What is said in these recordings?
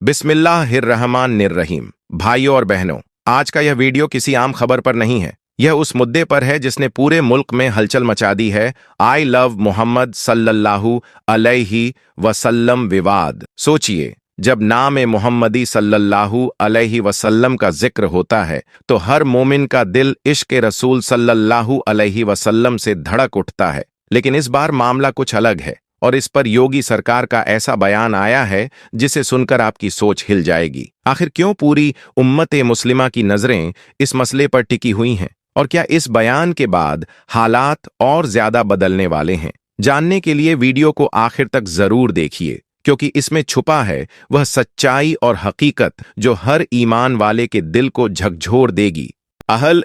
बिस्मिल्लाहिर्रहमानिर्रहीम। भाइयों और बहनों, आज का यह वीडियो किसी आम खबर पर नहीं है। यह उस मुद्दे पर है जिसने पूरे मुल्क में हलचल मचा दी है। आई लव मोहम्मद सल्लल्लाहु अलैहि वसल्लम विवाद। सोचिए, जब नाम मोहम्मदी सल्लल्लाहु अलैहि वसल्लम का जिक्र होता है तो हर मोमिन का दिल इश्क रसूल सल्लल्लाहु अलैहि वसल्लम से धड़क उठता है। लेकिन इस बार मामला कुछ अलग है और इस पर योगी सरकार का ऐसा बयान आया है जिसे सुनकर आपकी सोच हिल जाएगी। आखिर क्यों पूरी उम्मत मुस्लिमा की नजरें इस मसले पर टिकी हुई हैं और क्या इस बयान के बाद हालात और ज्यादा बदलने वाले हैं? जानने के लिए वीडियो को आखिर तक जरूर देखिए, क्योंकि इसमें छुपा है वह सच्चाई और हकीकत जो हर ईमान वाले के दिल को झकझोर देगी।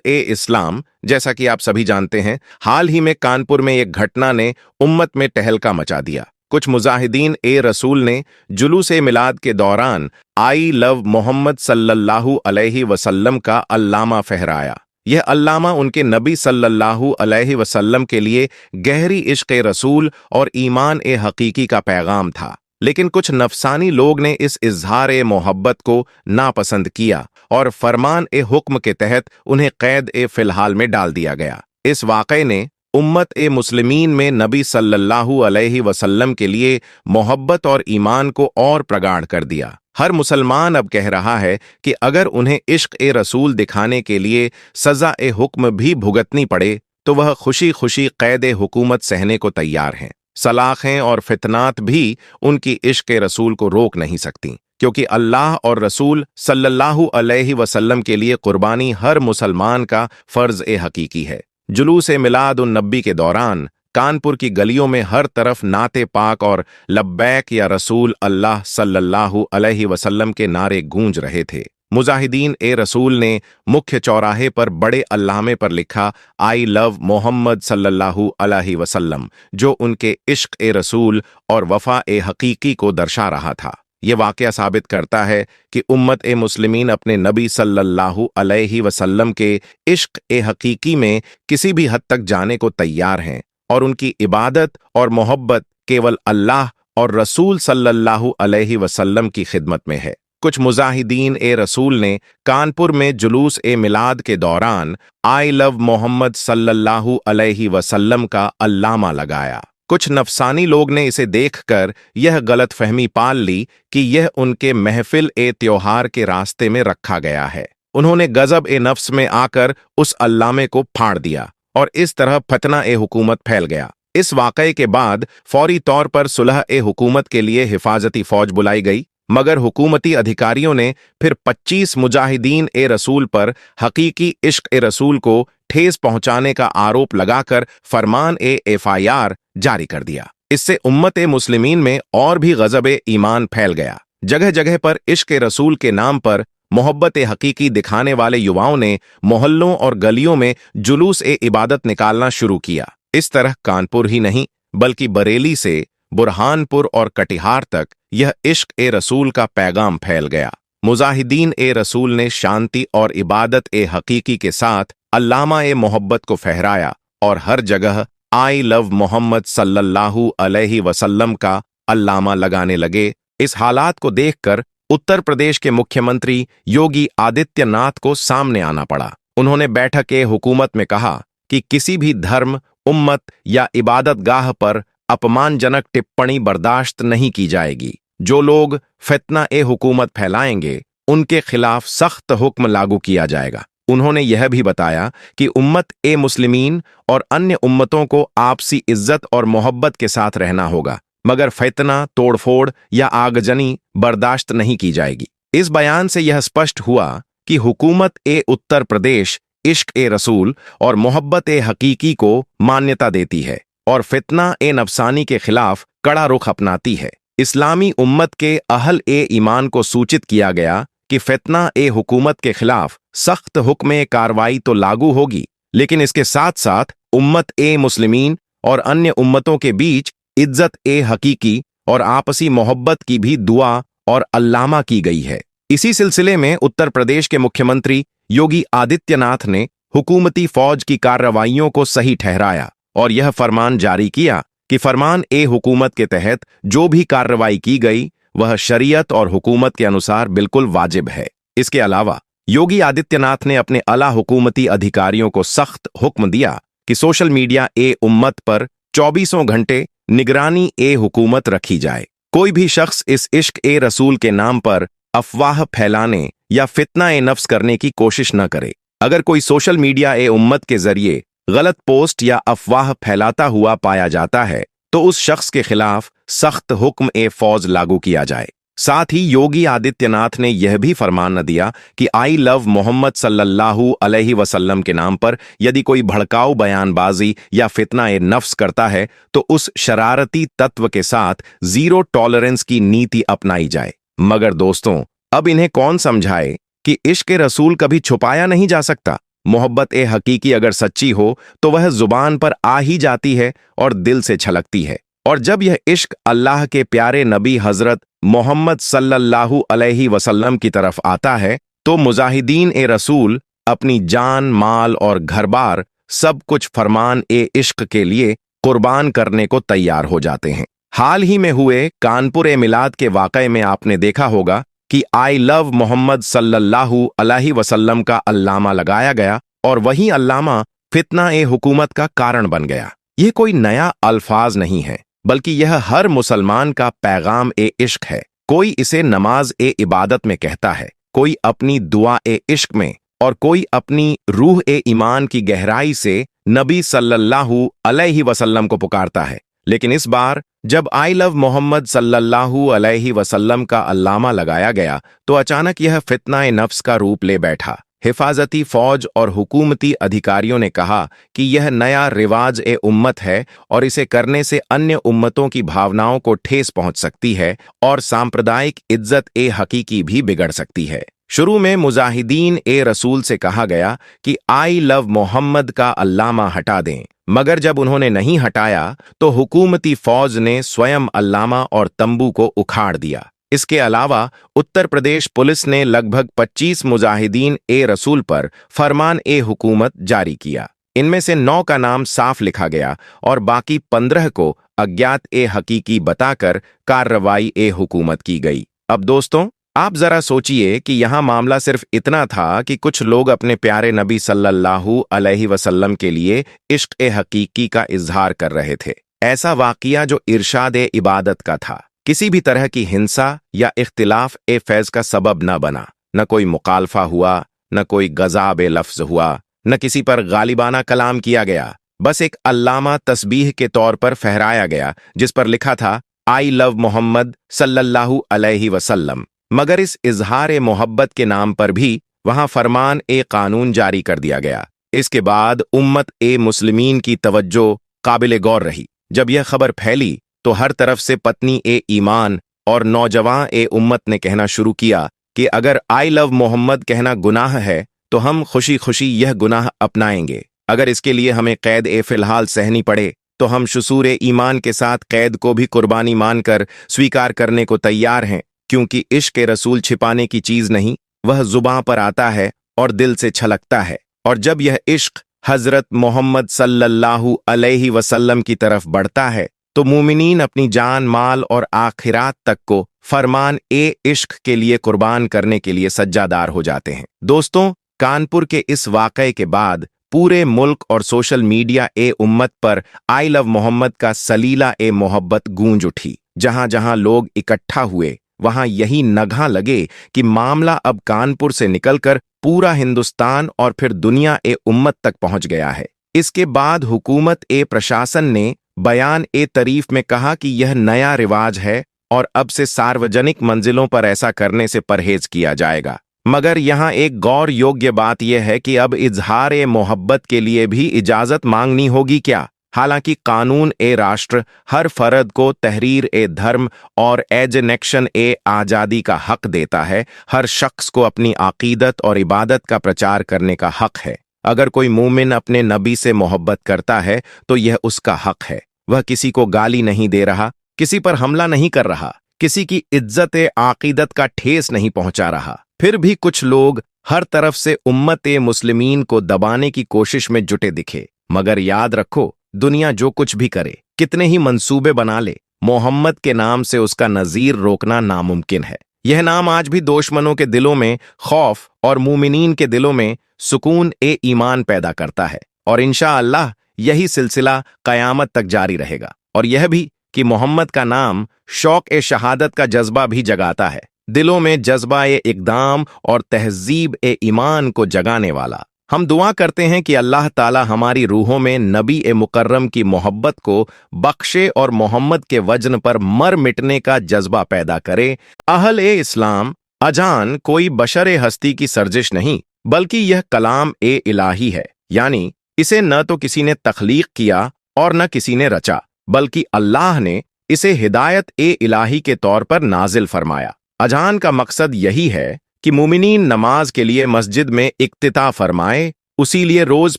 इस्लाम, जैसा कि आप सभी जानते हैं, हाल ही में कानपुर में एक घटना ने उम्मत में टहलका मचा दिया। कुछ मुजाहिदीन रसूल ने जुलूस मिलाद के दौरान आई लव मोहम्मद सल्लल्लाहु अलैहि वसल्लम का अल्लामा फहराया। यह अल्लामा उनके नबी सल्लल्लाहु अलैहि वसल्लम के लिए गहरी इश्क रसूल और ईमान हकीकी का पैगाम था। लेकिन कुछ नफसानी लोग ने इस इजहार मोहब्बत को नापसंद किया और फरमान हुक्म के तहत उन्हें कैद फिलहाल में डाल दिया गया। इस वाक़े ने उम्मत मुस्लिमीन में नबी सल्लल्लाहु अलैहि वसल्लम के लिए मोहब्बत और ईमान को और प्रगाढ़ कर दिया। हर मुसलमान अब कह रहा है कि अगर उन्हें इश्क रसूल दिखाने के लिए सजा हुक्म भी भुगतनी पड़े तो वह खुशी खुशी कैद हुकूमत सहने को तैयार हैं। सलाखें और फितनात भी उनकी इश्क रसूल को रोक नहीं सकती, क्योंकि अल्लाह और रसूल सल्लल्लाहु अलैहि वसल्लम के लिए कुर्बानी हर मुसलमान का फर्ज हकीकी है। जुलूस मिलाद उन नबी के दौरान कानपुर की गलियों में हर तरफ नाते पाक और लब्बैक या रसूल अल्लाह सल्लल्लाहु अलैहि वसल्लम के नारे गूंज रहे थे। मुजाहिदीन रसूल ने मुख्य चौराहे पर बड़े अल्लामे पर लिखा आई लव मोहम्मद सल्लल्लाहु अलैहि वसल्लम, जो उनके इश्क रसूल और वफा हकीकी को दर्शा रहा था। यह वाक़या साबित करता है कि उम्मत मुस्लिमीन अपने नबी सल्लल्लाहु अलैहि वसल्लम के इश्क हकीकी में किसी भी हद तक जाने को तैयार हैं और उनकी इबादत और मोहब्बत केवल अल्लाह और रसूल सल्लल्लाहु अलैहि वसल्लम की खिदमत में है। कुछ मुजाहिदीन रसूल ने कानपुर में जुलूस मिलाद के दौरान आई लव मोहम्मद सल्लल्लाहु अलैहि वसल्लम का अल्लामा लगाया। कुछ नफसानी लोग ने इसे देखकर यह गलत फहमी पाल ली कि यह उनके महफिल त्योहार के रास्ते में रखा गया है। उन्होंने गजब नफ्स में आकर उस अल्लामे को फाड़ दिया और इस तरह फतना हुकूमत फैल गया। इस वाक़ये के बाद फौरी तौर पर सुलह हुकूमत के लिए हिफाजती फौज बुलाई गई, मगर हुकूमती अधिकारियों ने फिर 25 मुजाहिदीन रसूल पर हकीकी इश्क रसूल को ठेस पहुंचाने का आरोप लगाकर फरमान FIR जारी कर दिया। इससे उम्मत मुस्लिमीन में और भी गजब ईमान फैल गया। जगह जगह पर इश्क रसूल के नाम पर मोहब्बत हकीकी दिखाने वाले युवाओं ने मोहल्लों और गलियों में जुलूस इबादत निकालना शुरू किया। इस तरह कानपुर ही नहीं बल्कि बरेली से बुरहानपुर और कटिहार तक यह इश्क रसूल का पैगाम फैल गया। मुजाहिदीन रसूल ने शांति और इबादत हकीकी के साथ अल्लामा मोहब्बत को फहराया और हर जगह आई लव मोहम्मद सल्लल्लाहु अलैहि वसल्लम का अल्लामा लगाने लगे। इस हालात को देखकर उत्तर प्रदेश के मुख्यमंत्री योगी आदित्यनाथ को सामने आना पड़ा। उन्होंने बैठक हुकूमत में कहा कि किसी भी धर्म, उम्मत या इबादत गाह पर अपमानजनक टिप्पणी बर्दाश्त नहीं की जाएगी। जो लोग फितना हुकूमत फैलाएंगे उनके खिलाफ सख्त हुक्म लागू किया जाएगा। उन्होंने यह भी बताया कि उम्मत मुस्लिमीन और अन्य उम्मतों को आपसी इज्जत और मोहब्बत के साथ रहना होगा, मगर फितना, तोड़फोड़ या आगजनी बर्दाश्त नहीं की जाएगी। इस बयान से यह स्पष्ट हुआ कि हुकूमत उत्तर प्रदेश इश्क रसूल और मोहब्बत हकीकी को मान्यता देती है और फितना नफसानी के खिलाफ कड़ा रुख अपनाती है। इस्लामी उम्मत के अहल ईमान को सूचित किया गया कि फितना हुकूमत के खिलाफ सख्त हुक्म कार्रवाई तो लागू होगी, लेकिन इसके साथ साथ उम्मत मुस्लिमीन और अन्य उम्मतों के बीच इज्जत हकीकी और आपसी मोहब्बत की भी दुआ और अल्लामा की गई है। इसी सिलसिले में उत्तर प्रदेश के मुख्यमंत्री योगी आदित्यनाथ ने हुकूमती फौज की कार्रवाइयों को सही ठहराया और यह फरमान जारी किया कि फरमान हुकूमत के तहत जो भी कार्रवाई की गई वह शरीयत और हुकूमत के अनुसार बिल्कुल वाजिब है। इसके अलावा योगी आदित्यनाथ ने अपने आला हुकूमती अधिकारियों को सख्त हुक्म दिया कि सोशल मीडिया ए उम्मत पर 24 घंटे निगरानी ए हुकूमत रखी जाए। कोई भी शख्स इस इश्क ए रसूल के नाम पर अफवाह फैलाने या फितना ए नफ्स करने की कोशिश न करे। अगर कोई सोशल मीडिया ए उम्मत के जरिए गलत पोस्ट या अफवाह फैलाता हुआ पाया जाता है तो उस शख्स के खिलाफ सख्त हुक्म ए फौज लागू किया जाए। साथ ही योगी आदित्यनाथ ने यह भी फरमान न दिया कि आई लव मोहम्मद सल्लल्लाहु अलैहि वसल्लम के नाम पर यदि कोई भड़काऊ बयानबाजी या फितना ए नफ्स करता है तो उस शरारती तत्व के साथ जीरो टॉलरेंस की नीति अपनाई जाए। मगर दोस्तों, अब इन्हें कौन समझाए कि इश्क रसूल कभी छुपाया नहीं जा सकता। मोहब्बत ए हकीकी अगर सच्ची हो तो वह जुबान पर आ ही जाती है और दिल से छलकती है। और जब यह इश्क अल्लाह के प्यारे नबी हजरत मोहम्मद सल्लल्लाहु अलैहि वसल्लम की तरफ आता है तो मुजाहिदीन ए रसूल अपनी जान, माल और घर-बार सब कुछ फरमान ए इश्क के लिए कुर्बान करने को तैयार हो जाते हैं। हाल ही में हुए कानपुर ए मिलाद के वाक़ये में आपने देखा होगा कि आई लव मोहम्मद सल्लल्लाहु अलैहि वसल्लम का अल्लामा लगाया गया और वही अल्लामा फितना ए हुकूमत का कारण बन गया। यह कोई नया अल्फाज नहीं है, बल्कि यह हर मुसलमान का पैगाम ए इश्क है। कोई इसे नमाज ए इबादत में कहता है, कोई अपनी दुआ ए इश्क में और कोई अपनी रूह ए ईमान की गहराई से नबी सल्लल्लाहु अलैहि वसल्लम को पुकारता है। लेकिन इस बार जब आई लव मोहम्मद सल्लल्लाहु अलैहि वसल्लम का अल्लामा लगाया गया तो अचानक यह फितना ए नफ्स का रूप ले बैठा। हिफाजती फौज और हुकूमती अधिकारियों ने कहा कि यह नया रिवाज ए उम्मत है और इसे करने से अन्य उम्मतों की भावनाओं को ठेस पहुंच सकती है और सांप्रदायिक इज्जत ए हकीकी भी बिगड़ सकती है। शुरू में मुजाहिदीन ए रसूल से कहा गया कि आई लव मोहम्मद का अल्लामा हटा दें, मगर जब उन्होंने नहीं हटाया तो हुकूमती फौज ने स्वयं अल्लामा और तंबू को उखाड़ दिया। इसके अलावा उत्तर प्रदेश पुलिस ने लगभग 25 मुजाहिदीन ए रसूल पर फरमान ए हुकूमत जारी किया। इनमें से 9 का नाम साफ लिखा गया और बाकी 15 को अज्ञात ए हकीकी बताकर कार्रवाई ए हुकूमत की गई। अब दोस्तों, आप जरा सोचिए कि यहाँ मामला सिर्फ इतना था कि कुछ लोग अपने प्यारे नबी सल्लल्लाहु अलैहि वसल्लम के लिए इश्क ए हकीकी का इजहार कर रहे थे। ऐसा वाकिया जो इरशाद ए इबादत का था, किसी भी तरह की हिंसा या इख्तिलाफ ए फैज का सबब न बना। न कोई मुखालफा हुआ, न कोई गज़ाब ए लफ्ज हुआ, न किसी पर गालिबाना कलाम किया गया। बस एक अल्लामा तस्बीह के तौर पर फहराया गया जिस पर लिखा था आई लव मोहम्मद सल्लल्लाहु अलैहि वसल्लम। मगर इस इजहार ए मोहब्बत के नाम पर भी वहां फरमान ए कानून जारी कर दिया गया। इसके बाद उम्मत ए मुस्लिमीन की तवज्जो काबिल गौर रही। जब यह खबर फैली तो हर तरफ से पत्नी ए ईमान और नौजवान ए उम्मत ने कहना शुरू किया कि अगर आई लव मोहम्मद कहना गुनाह है तो हम खुशी खुशी यह गुनाह अपनाएंगे। अगर इसके लिए हमें कैद ए फिलहाल सहनी पड़े तो हम शुसूर ए ईमान के साथ कैद को भी कुर्बानी मानकर स्वीकार करने को तैयार हैं, क्योंकि इश्क ए रसूल छिपाने की चीज नहीं, वह जुबां पर आता है और दिल से छलकता है। और जब यह इश्क हजरत मोहम्मद सल्लल्लाहु अलैहि वसल्लम की तरफ बढ़ता है तो मोमिनीन अपनी जान, माल और आखिरात तक को फरमान ए इश्क के लिए कुर्बान करने के लिए सज्जादार हो जाते हैं। दोस्तों, कानपुर के इस वाक़ये के बाद पूरे मुल्क और सोशल मीडिया ए उम्मत पर आई लव मोहम्मद का सलीला ए मोहब्बत गूंज उठी। जहां जहां लोग इकट्ठा हुए वहां यही नगहा लगे कि मामला अब कानपुर से निकलकर पूरा हिंदुस्तान और फिर दुनिया ए उम्मत तक पहुंच गया है। इसके बाद हुकूमत ए प्रशासन ने बयान ए तरीफ में कहा कि यह नया रिवाज है और अब से सार्वजनिक मंजिलों पर ऐसा करने से परहेज किया जाएगा। मगर यहाँ एक गौर योग्य बात यह है कि अब इजहार ए मोहब्बत के लिए भी इजाजत मांगनी होगी क्या? हालांकि कानून ए राष्ट्र हर फर्द को तहरीर ए धर्म और एजनेक्शन ए आज़ादी का हक देता है। हर शख्स को अपनी अकीदत और इबादत का प्रचार करने का हक है। अगर कोई मोमिन अपने नबी से मोहब्बत करता है तो यह उसका हक है। वह किसी को गाली नहीं दे रहा, किसी पर हमला नहीं कर रहा, किसी की इज्जत ए अकीदत का ठेस नहीं पहुंचा रहा। फिर भी कुछ लोग हर तरफ से उम्मत ए मुस्लिमीन को दबाने की कोशिश में जुटे दिखे। मगर याद रखो, दुनिया जो कुछ भी करे, कितने ही मंसूबे बना ले, मोहम्मद के नाम से उसका नजीर रोकना नामुमकिन है। यह नाम आज भी दुश्मनों के दिलों में खौफ और मुमिनीन के दिलों में सुकून ए ईमान पैदा करता है, और इंशाअल्लाह यही सिलसिला कयामत तक जारी रहेगा। और यह भी कि मोहम्मद का नाम शौक ए शहादत का जज्बा भी जगाता है, दिलों में जज्बा ए इक़दाम और तहजीब ए ईमान को जगाने वाला। हम दुआ करते हैं कि अल्लाह ताला हमारी रूहों में नबी ए मुकर्रम की मोहब्बत को बख्शे और मोहम्मद के वजन पर मर मिटने का जज्बा पैदा करे। अहल ए इस्लाम, अजान कोई बशर हस्ती की सर्जिश नहीं, बल्कि यह कलाम ए इलाही है, यानी इसे न तो किसी ने तख्लीक किया और न किसी ने रचा, बल्कि अल्लाह ने इसे हिदायत ए इलाही के तौर पर नाजिल फरमाया। अजान का मकसद यही है कि मुमिनीन नमाज के लिए मस्जिद में इक्तिता फरमाए, उसी लिए रोज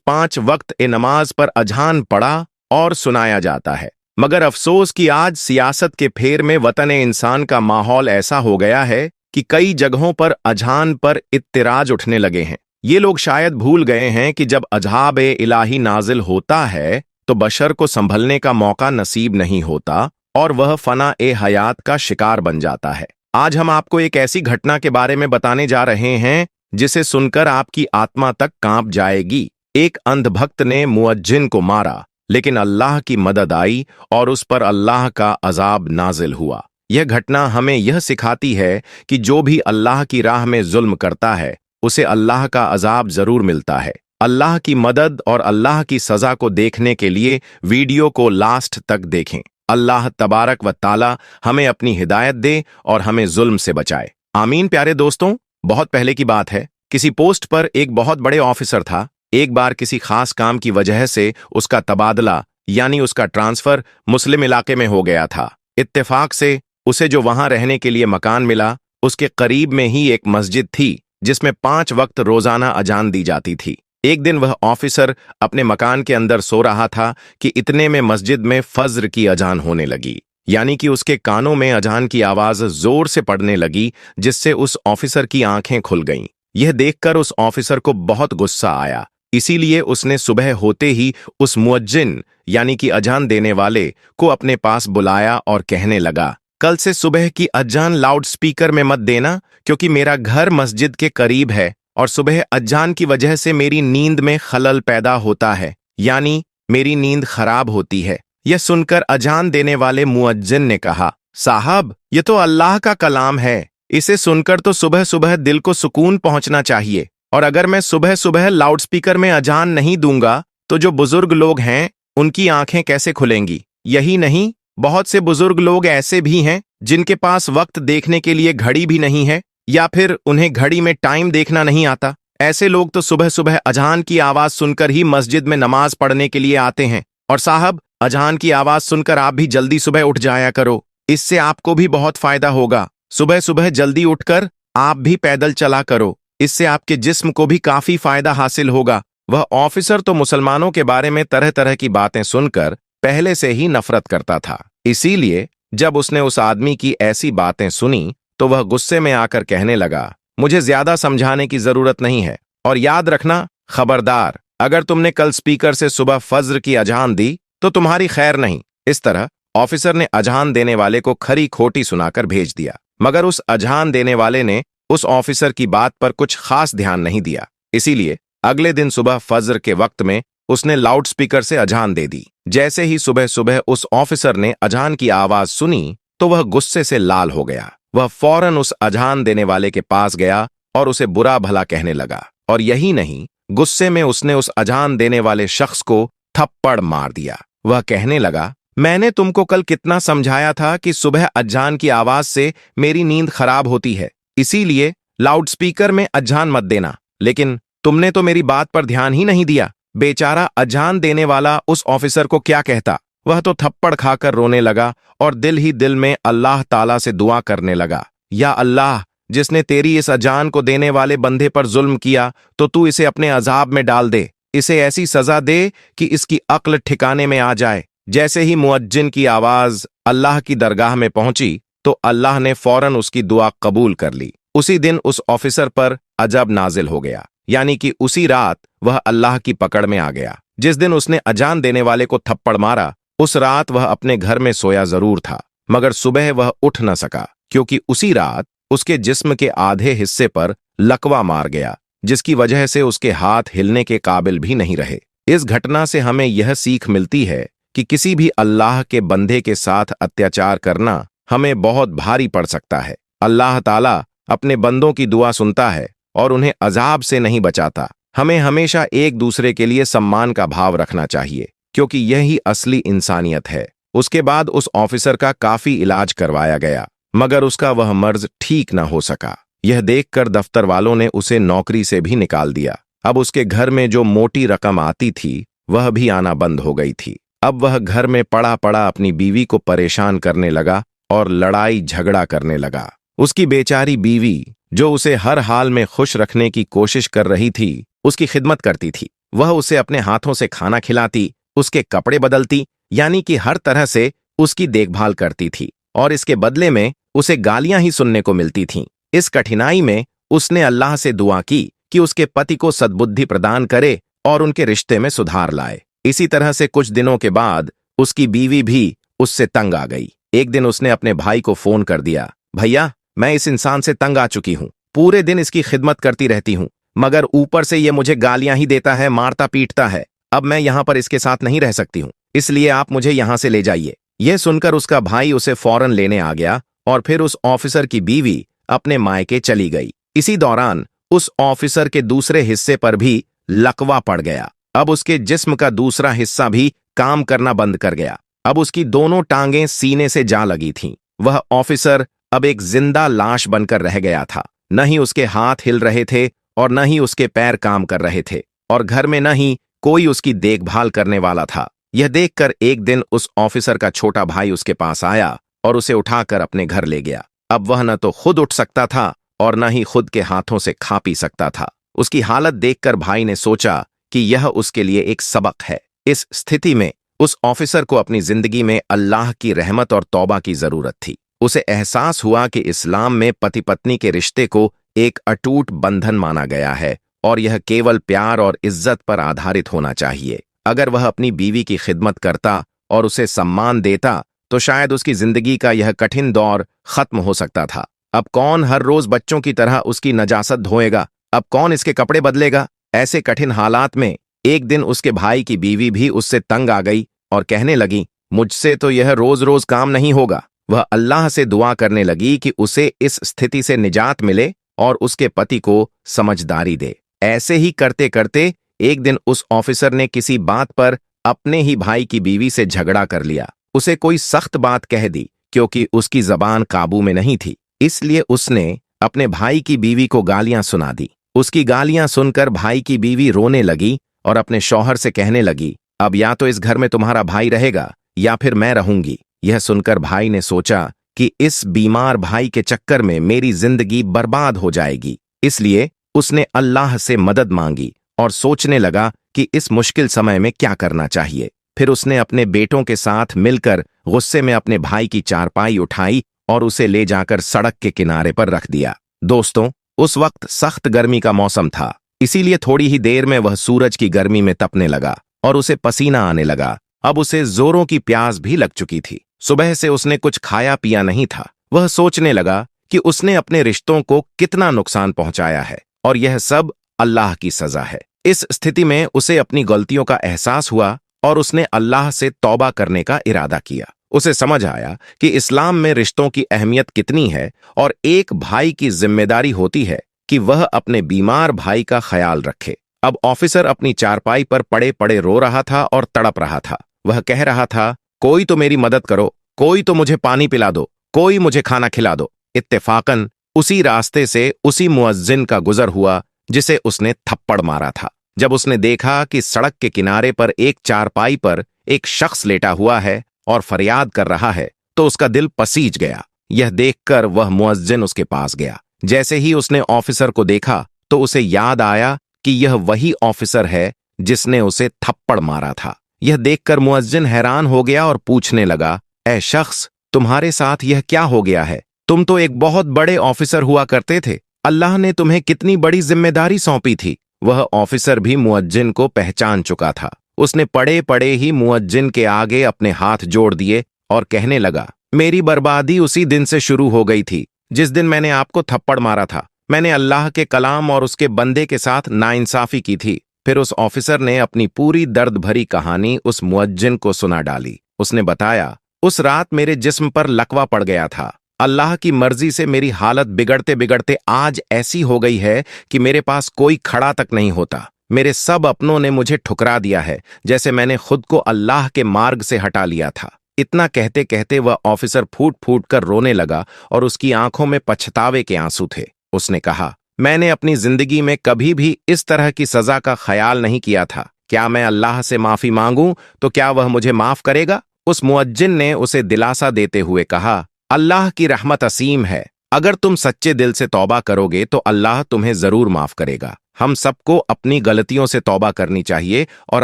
5 वक्त ए नमाज पर अजान पढ़ा और सुनाया जाता है। मगर अफसोस कि आज सियासत के फेर में वतन इंसान का माहौल ऐसा हो गया है कि कई जगहों पर अजान पर इत्तिराज उठने लगे हैं। ये लोग शायद भूल गए हैं कि जब अज़ाब ए इलाही नाजिल होता है तो बशर को संभलने का मौका नसीब नहीं होता और वह फना ए हयात का शिकार बन जाता है। आज हम आपको एक ऐसी घटना के बारे में बताने जा रहे हैं जिसे सुनकर आपकी आत्मा तक कांप जाएगी। एक अंधभक्त ने मुअज्जिन को मारा, लेकिन अल्लाह की मदद आई और उस पर अल्लाह का अजाब नाजिल हुआ। यह घटना हमें यह सिखाती है कि जो भी अल्लाह की राह में जुल्म करता है उसे अल्लाह का अजाब जरूर मिलता है। अल्लाह की मदद और अल्लाह की सजा को देखने के लिए वीडियो को लास्ट तक देखें। अल्लाह तबारक व ताला हमें अपनी हिदायत दे और हमें जुल्म से बचाए, आमीन। प्यारे दोस्तों, बहुत पहले की बात है, किसी पोस्ट पर एक बहुत बड़े ऑफिसर था। एक बार किसी खास काम की वजह से उसका तबादला यानी उसका ट्रांसफर मुस्लिम इलाके में हो गया था। इत्तेफाक से उसे जो वहां रहने के लिए मकान मिला, उसके करीब में ही एक मस्जिद थी जिसमें 5 वक्त रोजाना अजान दी जाती थी। एक दिन वह ऑफिसर अपने मकान के अंदर सो रहा था कि इतने में मस्जिद में फज्र की अजान होने लगी, यानी कि उसके कानों में अजान की आवाज जोर से पड़ने लगी, जिससे उस ऑफिसर की आंखें खुल गईं। यह देखकर उस ऑफिसर को बहुत गुस्सा आया, इसीलिए उसने सुबह होते ही उस मुअज्जिन यानी कि अजान देने वाले को अपने पास बुलाया और कहने लगा, कल से सुबह की अजान लाउड स्पीकर में मत देना, क्योंकि मेरा घर मस्जिद के करीब है और सुबह अजान की वजह से मेरी नींद में खलल पैदा होता है, यानी मेरी नींद खराब होती है। यह सुनकर अजान देने वाले मुअज्जिन ने कहा, साहब, ये तो अल्लाह का कलाम है, इसे सुनकर तो सुबह सुबह दिल को सुकून पहुंचना चाहिए, और अगर मैं सुबह सुबह लाउड स्पीकर में अजान नहीं दूंगा तो जो बुजुर्ग लोग हैं उनकी आंखें कैसे खुलेंगी। यही नहीं, बहुत से बुजुर्ग लोग ऐसे भी हैं जिनके पास वक्त देखने के लिए घड़ी भी नहीं है, या फिर उन्हें घड़ी में टाइम देखना नहीं आता। ऐसे लोग तो सुबह सुबह अजान की आवाज सुनकर ही मस्जिद में नमाज पढ़ने के लिए आते हैं। और साहब, अजान की आवाज सुनकर आप भी जल्दी सुबह उठ जाया करो, इससे आपको भी बहुत फायदा होगा। सुबह सुबह जल्दी उठकर आप भी पैदल चला करो, इससे आपके जिस्म को भी काफी फायदा हासिल होगा। वह ऑफिसर तो मुसलमानों के बारे में तरह तरह की बातें सुनकर पहले से ही नफरत करता था, इसीलिए जब उसने उस आदमी की ऐसी बातें सुनी तो वह गुस्से में आकर कहने लगा, मुझे ज्यादा समझाने की जरूरत नहीं है, और याद रखना, खबरदार, अगर तुमने कल स्पीकर से सुबह फज्र की अजान दी तो तुम्हारी खैर नहीं। इस तरह ऑफिसर ने अजान देने वाले को खरी खोटी सुनाकर भेज दिया, मगर उस अजान देने वाले ने उस ऑफिसर की बात पर कुछ खास ध्यान नहीं दिया, इसीलिए अगले दिन सुबह फज्र के वक्त में उसने लाउड स्पीकर से अजान दे दी। जैसे ही सुबह सुबह उस ऑफिसर ने अजान की आवाज सुनी तो वह गुस्से से लाल हो गया। वह फौरन उस अजान देने वाले के पास गया और उसे बुरा भला कहने लगा, और यही नहीं, गुस्से में उसने उस अजान देने वाले शख्स को थप्पड़ मार दिया। वह कहने लगा, मैंने तुमको कल कितना समझाया था कि सुबह अजान की आवाज से मेरी नींद खराब होती है, इसीलिए लाउड स्पीकर में अजान मत देना, लेकिन तुमने तो मेरी बात पर ध्यान ही नहीं दिया। बेचारा अजान देने वाला उस ऑफिसर को क्या कहता, वह तो थप्पड़ खाकर रोने लगा और दिल ही दिल में अल्लाह ताला से दुआ करने लगा, या अल्लाह, जिसने तेरी इस अजान को देने वाले बंदे पर जुल्म किया तो तू इसे अपने अजाब में डाल दे, इसे ऐसी सजा दे कि इसकी अक्ल ठिकाने में आ जाए। जैसे ही मुअज्जिन की आवाज अल्लाह की दरगाह में पहुंची तो अल्लाह ने फौरन उसकी दुआ कबूल कर ली। उसी दिन उस ऑफिसर पर अजब नाजिल हो गया, यानी कि उसी रात वह अल्लाह की पकड़ में आ गया। जिस दिन उसने अजान देने वाले को थप्पड़ मारा, उस रात वह अपने घर में सोया जरूर था, मगर सुबह वह उठ न सका, क्योंकि उसी रात उसके जिस्म के आधे हिस्से पर लकवा मार गया, जिसकी वजह से उसके हाथ हिलने के काबिल भी नहीं रहे। इस घटना से हमें यह सीख मिलती है कि किसी भी अल्लाह के बंदे के साथ अत्याचार करना हमें बहुत भारी पड़ सकता है। अल्लाह ताला अपने बंदों की दुआ सुनता है और उन्हें अजाब से नहीं बचाता। हमें हमेशा एक दूसरे के लिए सम्मान का भाव रखना चाहिए, क्योंकि यही असली इंसानियत है। उसके बाद उस ऑफिसर का काफी इलाज करवाया गया, मगर उसका वह मर्ज ठीक न हो सका। यह देखकर दफ्तर वालों ने उसे नौकरी से भी निकाल दिया। अब उसके घर में जो मोटी रकम आती थी वह भी आना बंद हो गई थी। अब वह घर में पड़ा पड़ा अपनी बीवी को परेशान करने लगा और लड़ाई झगड़ा करने लगा। उसकी बेचारी बीवी, जो उसे हर हाल में खुश रखने की कोशिश कर रही थी, उसकी खिदमत करती थी। वह उसे अपने हाथों से खाना खिलाती, उसके कपड़े बदलती, यानी कि हर तरह से उसकी देखभाल करती थी, और इसके बदले में उसे गालियां ही सुनने को मिलती थीं। इस कठिनाई में उसने अल्लाह से दुआ की कि उसके पति को सद्बुद्धि प्रदान करे और उनके रिश्ते में सुधार लाए। इसी तरह से कुछ दिनों के बाद उसकी बीवी भी उससे तंग आ गई। एक दिन उसने अपने भाई को फोन कर दिया, भैया, मैं इस इंसान से तंग आ चुकी हूं। पूरे दिन इसकी खिदमत करती रहती हूं, मगर ऊपर से ये मुझे गालियां ही देता है, मारता पीटता है। अब मैं यहां पर इसके साथ नहीं रह सकती हूं, इसलिए आप मुझे यहां से ले जाइए। यह सुनकर उसका भाई उसे फौरन लेने आ गया और फिर उस ऑफिसर की बीवी अपने मायके चली गई। इसी दौरान उस ऑफिसर के दूसरे हिस्से पर भी लकवा पड़ गया। अब उसके जिस्म का दूसरा हिस्सा भी काम करना बंद कर गया। अब उसकी दोनों टांगें सीने से जा लगी थीं। वह ऑफिसर अब एक जिंदा लाश बनकर रह गया था। न ही उसके हाथ हिल रहे थे और न ही उसके पैर काम कर रहे थे, और घर में न ही कोई उसकी देखभाल करने वाला था। यह देखकर एक दिन उस ऑफिसर का छोटा भाई उसके पास आया और उसे उठाकर अपने घर ले गया। अब वह न तो खुद उठ सकता था और न ही खुद के हाथों से खा पी सकता था। उसकी हालत देखकर भाई ने सोचा कि यह उसके लिए एक सबक है। इस स्थिति में उस ऑफिसर को अपनी जिंदगी में अल्लाह की रहमत और तौबा की जरूरत थी। उसे एहसास हुआ कि इस्लाम में पति पत्नी के रिश्ते को एक अटूट बंधन माना गया है और यह केवल प्यार और इज्जत पर आधारित होना चाहिए। अगर वह अपनी बीवी की खिदमत करता और उसे सम्मान देता तो शायद उसकी जिंदगी का यह कठिन दौर खत्म हो सकता था। अब कौन हर रोज बच्चों की तरह उसकी नजासत धोएगा? अब कौन इसके कपड़े बदलेगा? ऐसे कठिन हालात में एक दिन उसके भाई की बीवी भी उससे तंग आ गई और कहने लगी, मुझसे तो यह रोज रोज काम नहीं होगा। वह अल्लाह से दुआ करने लगी कि उसे इस स्थिति से निजात मिले और उसके पति को समझदारी दे। ऐसे ही करते करते एक दिन उस ऑफिसर ने किसी बात पर अपने ही भाई की बीवी से झगड़ा कर लिया। उसे कोई सख्त बात कह दी, क्योंकि उसकी जबान काबू में नहीं थी। इसलिए उसने अपने भाई की बीवी को गालियां सुना दी। उसकी गालियां सुनकर भाई की बीवी रोने लगी और अपने शौहर से कहने लगी, अब या तो इस घर में तुम्हारा भाई रहेगा या फिर मैं रहूंगी। यह सुनकर भाई ने सोचा कि इस बीमार भाई के चक्कर में मेरी जिंदगी बर्बाद हो जाएगी। इसलिए उसने अल्लाह से मदद मांगी और सोचने लगा कि इस मुश्किल समय में क्या करना चाहिए। फिर उसने अपने बेटों के साथ मिलकर गुस्से में अपने भाई की चारपाई उठाई और उसे ले जाकर सड़क के किनारे पर रख दिया। दोस्तों, उस वक्त सख्त गर्मी का मौसम था, इसीलिए थोड़ी ही देर में वह सूरज की गर्मी में तपने लगा और उसे पसीना आने लगा। अब उसे जोरों की प्यास भी लग चुकी थी। सुबह से उसने कुछ खाया पिया नहीं था। वह सोचने लगा कि उसने अपने रिश्तों को कितना नुकसान पहुंचाया है और यह सब अल्लाह की सजा है। इस स्थिति में उसे अपनी गलतियों का एहसास हुआ और उसने अल्लाह से तौबा करने का इरादा किया। उसे समझ आया कि इस्लाम में रिश्तों की अहमियत कितनी है और एक भाई की जिम्मेदारी होती है कि वह अपने बीमार भाई का ख्याल रखे। अब ऑफिसर अपनी चारपाई पर पड़े पड़े रो रहा था और तड़प रहा था। वह कह रहा था, कोई तो मेरी मदद करो, कोई तो मुझे पानी पिला दो, कोई मुझे खाना खिला दो। इत्तेफाकन उसी रास्ते से उसी मुअज्जिन का गुजर हुआ जिसे उसने थप्पड़ मारा था। जब उसने देखा कि सड़क के किनारे पर एक चारपाई पर एक शख्स लेटा हुआ है और फरियाद कर रहा है, तो उसका दिल पसीज गया। यह देखकर वह मुअज्जिन उसके पास गया। जैसे ही उसने ऑफिसर को देखा तो उसे याद आया कि यह वही ऑफिसर है जिसने उसे थप्पड़ मारा था। यह देखकर मुअज्जिन हैरान हो गया और पूछने लगा, ऐ शख्स, तुम्हारे साथ यह क्या हो गया है? तुम तो एक बहुत बड़े ऑफिसर हुआ करते थे। अल्लाह ने तुम्हें कितनी बड़ी जिम्मेदारी सौंपी थी। वह ऑफिसर भी मुअज्जिन को पहचान चुका था। उसने पड़े पड़े ही मुअज्जिन के आगे अपने हाथ जोड़ दिए और कहने लगा, मेरी बर्बादी उसी दिन से शुरू हो गई थी जिस दिन मैंने आपको थप्पड़ मारा था। मैंने अल्लाह के कलाम और उसके बंदे के साथ नाइंसाफी की थी। फिर उस ऑफिसर ने अपनी पूरी दर्द भरी कहानी उस मुअज्जिन को सुना डाली। उसने बताया, उस रात मेरे जिस्म पर लकवा पड़ गया था। अल्लाह की मर्जी से मेरी हालत बिगड़ते बिगड़ते आज ऐसी हो गई है कि मेरे पास कोई खड़ा तक नहीं होता। मेरे सब अपनों ने मुझे ठुकरा दिया है, जैसे मैंने खुद को अल्लाह के मार्ग से हटा लिया था। इतना कहते कहते वह ऑफिसर फूट फूट कर रोने लगा और उसकी आंखों में पछतावे के आंसू थे। उसने कहा, मैंने अपनी जिंदगी में कभी भी इस तरह की सजा का ख्याल नहीं किया था। क्या मैं अल्लाह से माफी मांगूं तो क्या वह मुझे माफ करेगा? उस मुअज्जिन ने उसे दिलासा देते हुए कहा, अल्लाह की रहमत असीम है। अगर तुम सच्चे दिल से तौबा करोगे तो अल्लाह तुम्हें जरूर माफ करेगा। हम सबको अपनी गलतियों से तौबा करनी चाहिए और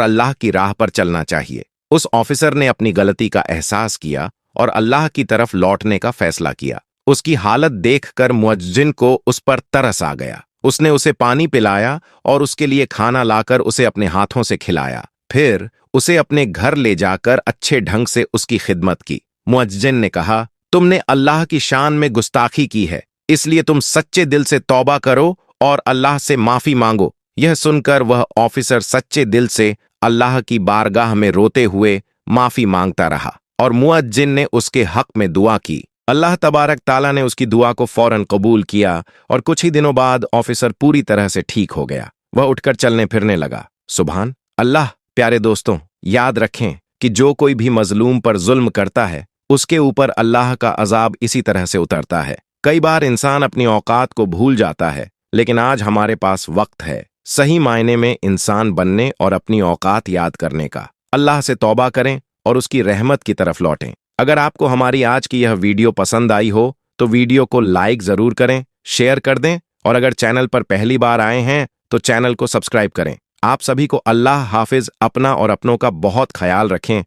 अल्लाह की राह पर चलना चाहिए। उस ऑफिसर ने अपनी गलती का एहसास किया और अल्लाह की तरफ लौटने का फैसला किया। उसकी हालत देखकर मुअज्जिन को उस पर तरस आ गया। उसने उसे पानी पिलाया और उसके लिए खाना लाकर उसे अपने हाथों से खिलाया। फिर उसे अपने घर ले जाकर अच्छे ढंग से उसकी खिदमत की। मुअज्जिन ने कहा, तुमने अल्लाह की शान में गुस्ताखी की है, इसलिए तुम सच्चे दिल से तौबा करो और अल्लाह से माफी मांगो। यह सुनकर वह ऑफिसर सच्चे दिल से अल्लाह की बारगाह में रोते हुए माफी मांगता रहा और मुअज्जिन ने उसके हक में दुआ की। अल्लाह तबारक ताला ने उसकी दुआ को फौरन कबूल किया और कुछ ही दिनों बाद ऑफिसर पूरी तरह से ठीक हो गया। वह उठकर चलने फिरने लगा। सुभान अल्लाह। प्यारे दोस्तों, याद रखें कि जो कोई भी मजलूम पर जुल्म करता है उसके ऊपर अल्लाह का अजाब इसी तरह से उतरता है। कई बार इंसान अपनी औकात को भूल जाता है, लेकिन आज हमारे पास वक्त है सही मायने में इंसान बनने और अपनी औकात याद करने का। अल्लाह से तौबा करें और उसकी रहमत की तरफ लौटें। अगर आपको हमारी आज की यह वीडियो पसंद आई हो तो वीडियो को लाइक जरूर करें, शेयर कर दें और अगर चैनल पर पहली बार आए हैं तो चैनल को सब्सक्राइब करें। आप सभी को अल्लाह हाफिज। अपना और अपनों का बहुत ख्याल रखें।